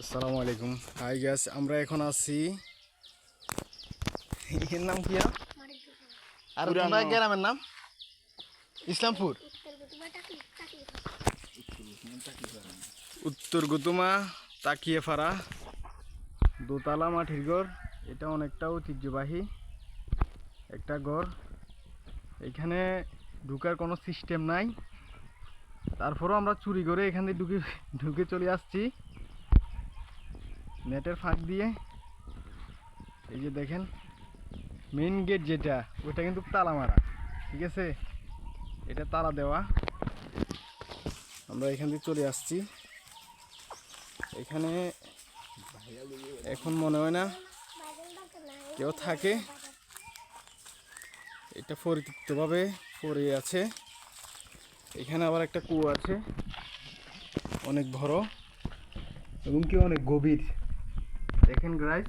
আসসালামু আলাইকুম। High gas, আমরা এখন আছি, এর নাম কি? আর তোমার গ্রামের নাম ইসলামপুর, উত্তর গুতুমা তাকিয়েপাড়া, দোতলা মাটির ঘর। এটা অনেকটা ঐতিহ্যবাহী একটা ঘর। এখানে ঢুকার কোনো সিস্টেম নাই, তারপরও আমরা চুরি করে এখান থেকে ঢুকে চলে আসছি নেটের ফাঁক দিয়ে। এই যে দেখেন মেইন গেট যেটা, ওইটা কিন্তু তালা মারা, ঠিক আছে, এটা তালা দেওয়া। আমরা এখান থেকে চলে আসছি। এখানে এখন মনে হয় না কেউ থাকে, এটা পরিত্যক্তভাবে পড়ে আছে। এখানে আবার একটা কুয়ো আছে, অনেক বড় এবং কি অনেক গভীর। দেখেন গাইস,